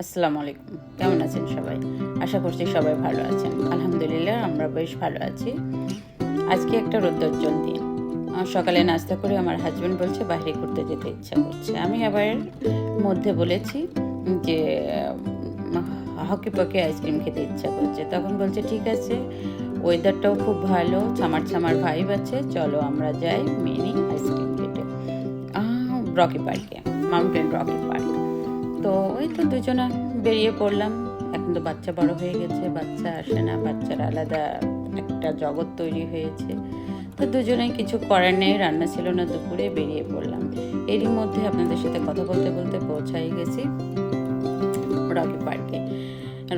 আসসালামু আলাইকুম। কেমন আছেন সবাই? আশা করছি সবাই ভালো আছেন। আলহামদুলিল্লাহ আমরা বেশ ভালো আছি। আজকে একটা রৌদ্রোজ্জ্বল দিন। সকালে নাস্তা করে আমার হাজবেন্ড বলছে বাইরে ঘুরতে যেতে ইচ্ছা করছে। আমি আবার মধ্যে বলেছি যে হকি পকে আইসক্রিম খেতে ইচ্ছা করছে। তখন বলছে ঠিক আছে, ওয়েদারটাও খুব ভালো, ছামার ছামার ভাইব আছে, চলো আমরা যাই মিনি আইসক্রিম খেতে রকি পার্কে, মাউন্টেন রকি পার্ক। তো ওই তো দুজনে বেরিয়ে পড়লাম। এখন তো বাচ্চা বড় হয়ে গেছে, বাচ্চা আসে না, বাচ্চার আলাদা একটা জগৎ তৈরি হয়েছে। তো দুজনেই কিছু করার নেই, রান্না ছিল না দুপুরে, বেরিয়ে পড়লাম। এরই মধ্যে আপনাদের সাথে কথা বলতে বলতে পৌঁছাই গেছি রকি পার্কে।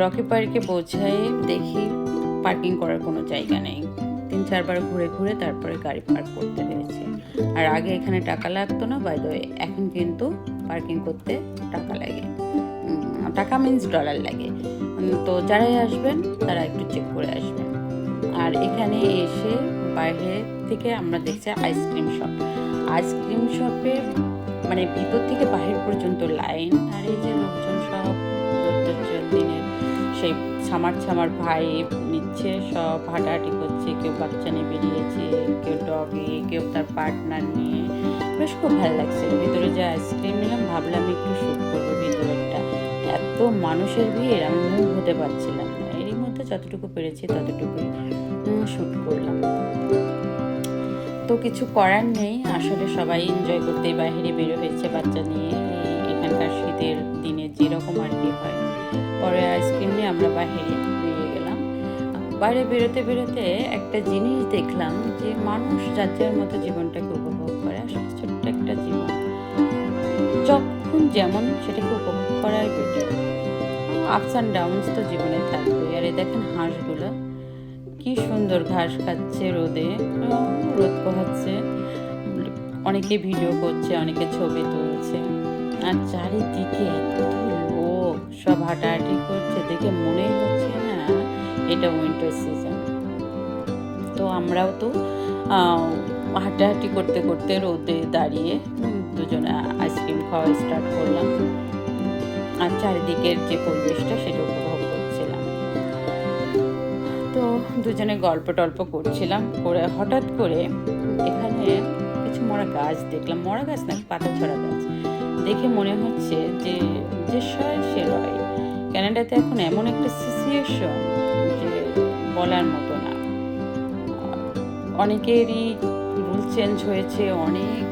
রকি পার্কে পৌঁছাই দেখি পার্কিং করার কোনো জায়গা নেই। 3-4 বার ঘুরে ঘুরে তারপরে গাড়ি পার্ক করতে হয়েছে। আর আগে এখানে টাকা লাগতো না, বাই দ্য ওয়ে এখন কিন্তু পার্কিং করতে টাকা লাগে। টাকা মিন্স ডলার লাগে। তো যারাই আসবেন তারা একটু চেক করে আসবেন। আর এখানে এসে বাইরে থেকে আমরা দেখছি আইসক্রিম শপ। আইসক্রিম শপে মানে ভিতর থেকে বাহির পর্যন্ত লাইন। আর এই যে লোকজন সব রৌদ্রোজ্জ্বল দিনের সেই ছামার ছামার ভাই নিচ্ছে, সব হাঁটাহাঁটি করছে, কেউ বাচ্চা নিয়ে বেরিয়েছে, কেউ ডগে, কেউ তার পার্টনার নিয়ে। বেশ খুব ভালো লাগছিল। ভিতরে যে আইসক্রিম নিলাম, ভাবলাম একটু শ্যুট করবো ভিতরেরটা। এত মানুষের ভিড়, আমি মুভ হতে পারছিলাম না। এরই মধ্যে যতটুকু পেরেছি ততটুকুই শ্যুট করলাম। তো কিছু করার নেই, আসলে সবাই এনজয় করতে বাইরে বেরো হয়েছে বাচ্চা নিয়ে। এখানকার শীতের দিনে যেরকম আর কি হয়। পরে আইসক্রিম নিয়ে আমরা বাইরে বেরিয়ে গেলাম। বাইরে বেরোতে বেরোতে একটা জিনিস দেখলাম যে মানুষ যার যার মতো জীবনটাকে উপভোগ করে। আসলে ছোট্ট একটা জীবন, যখন যেমন সেটাকে উপভোগ করাই বেটার। আপস অ্যান্ড ডাউনস তো জীবনে থাকবে। আর এই দেখেন হাঁসগুলো কি সুন্দর ঘাস খাচ্ছে রোদে, রোদ পোহাচ্ছে। অনেকে ভিডিও করছে, অনেকে ছবি তুলছে। আর চারিদিকে এত লোক, সব হাঁটাহাঁটি করছে, দেখে মনেই হচ্ছে না এটা উইন্টার সিজন। তো আমরাও তো হাঁটাহাঁটি করতে করতে রোদে দাঁড়িয়ে দুজনে আইসক্রিম খাওয়া স্টার্ট করলাম। আর চারিদিকের যে পরিবেশটা সেটা উপভোগ করছিলাম। তো দুজনে গল্প টল্প করছিলাম, করে হঠাৎ করে এখানে কিছু মরা গাছ দেখলাম। মরা গাছ না, পাতা ছড়া গাছ দেখে মনে হচ্ছে যে যে সয় সে রয়। কানাডাতে এখন এমন একটা সিচুয়েশন যে বলার মতো না। অনেকেরই রুল চেঞ্জ হয়েছে, অনেক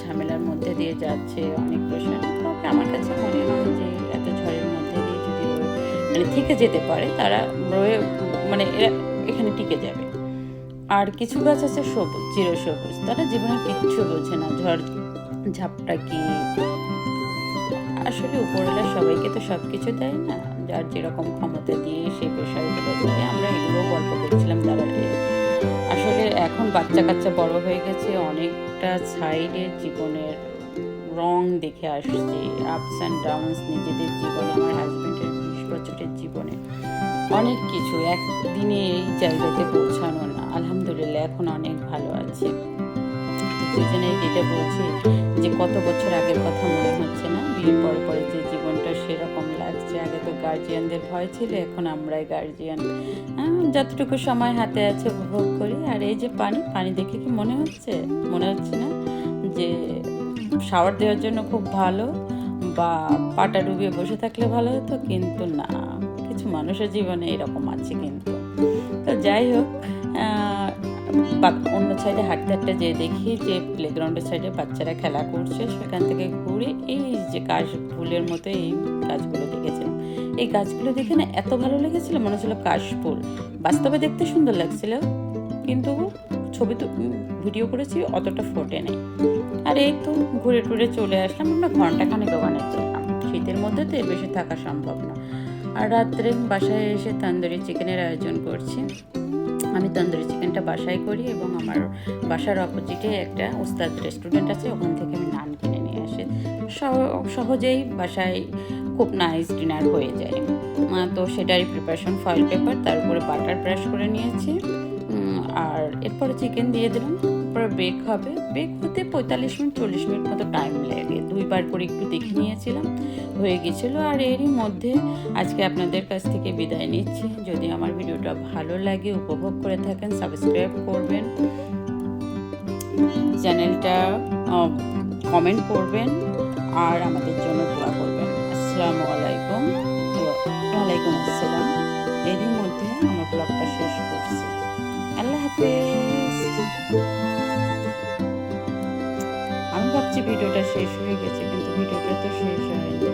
ঝামেলার মধ্যে দিয়ে যাচ্ছে অনেক পেশেন্ট। তবে আমার কাছে মনে হয় যে এত ঝড়ের মধ্যে দিয়ে যদি মানে থেকে যেতে পারে, তারা রয়ে মানে এরা এখানে টিকে যাবে। আর কিছু গাছ আছে সবুজ, চিরসবুজ, তারা জীবনে কিচ্ছু বোঝে না ঝড় ঝাপটা কি। আসলে উপরওয়ালা সবাইকে তো সব কিছু দেয় না, যার যেরকম ক্ষমতা দিয়ে সেই প্রেশারগুলো দিয়ে। আমরা এগুলো গল্প করছিলাম দাঁড়ালে। আসলে এখন বাচ্চা কাচ্চা বড় হয়ে গেছে, অনেকটা সাইডের জীবনের রং দেখে আসছে, আপস অ্যান্ড ডাউনস নিজেদের জীবনে। আমার হাজব্যান্ডের 20 বছরের জীবনে অনেক কিছু একদিনে এই জায়গাতে পৌঁছানো না। আলহামদুলিল্লাহ এখন অনেক ভালো আছে। দুজনে এটা বলছি যে কত বছর আগের কথা মনে হচ্ছে না, বিয়ের পরে পরে যে জীবনটা সেরকম লাগছে। আগে তো গার্জিয়ানদের ভয় ছিল, এখন আমরাই গার্জিয়ান। যতটুকু সময় হাতে আছে উপভোগ করি। আর এই যে পানি, পানি দেখে কি মনে হচ্ছে না যে শাওয়ার দেওয়ার জন্য খুব ভালো, বা পাটা ডুবিয়ে বসে থাকলে ভালো হতো, কিন্তু না, কিছু মানুষের জীবনে এরকম আছে। কিন্তু তো যাই হোক, অন্য সাইডে হাঁটতে হাঁটতে যে দেখি যে প্লেগ্রাউন্ডের সাইডে বাচ্চারা খেলা করছে, সেখান থেকে ঘুরে এই যে কাশ ফুলের মতো এই গাছগুলো দেখেছিলাম। এই গাছগুলো দেখে না এত ভালো লেগেছিল, মনে হচ্ছিল কাশ ফুল। বাস্তবে দেখতে সুন্দর লাগছিল, কিন্তু ছবি তো ভিডিও করেছি, অতটা ফোটে নেই। আর এই তো ঘুরে টুরে চলে আসলাম। আমরা ঘন্টাখানেক ওখানে ছিলাম, শীতের মধ্যে তো বেশি থাকা সম্ভব না। আর রাত্রে বাসায় এসে তন্দুরি চিকেনের আয়োজন করছি। আমি তন্দুরি চিকেনটা বাসায় করি, এবং আমার বাসার অপোজিটে একটা উস্তাদ রেস্টুরেন্ট আছে, ওখান থেকে আমি নান কিনে নিয়ে আসি। সহজেই বাসায় খুব নাইস ডিনার হয়ে যায়। তো সেটারই প্রিপারেশন, ফয়েল পেপার, তার উপরে বাটার ব্রাশ করে নিয়েছি। আর এরপরে চিকেন দিয়ে দিলাম, তারপর বেক হবে। বেক হতে 45 মিনিট 40 মিনিট মতো টাইম লাগে। 2বার করে একটু দেখে নিয়েছিলাম, হয়ে গেছিলো। আর এরই মধ্যে আজকে আপনাদের কাছ থেকে বিদায় নিচ্ছি। যদি আমার ভিডিওটা ভালো লাগে, উপভোগ করে থাকেন, সাবস্ক্রাইব করবেন, চ্যানেলটা কমেন্ট করবেন আর আমাদের জন্য দোয়া করবেন। আসসালামু আলাইকুম। ওয়ালাইকুম আসসালাম। এরই মধ্যে আমার ব্লগটা শেষ করছি। আল্লাহ হাফেজ। আমি ভাবছি ভিডিওটা শেষ হয়ে গেছে, কিন্তু ভিডিওটা তো শেষ হয়নি।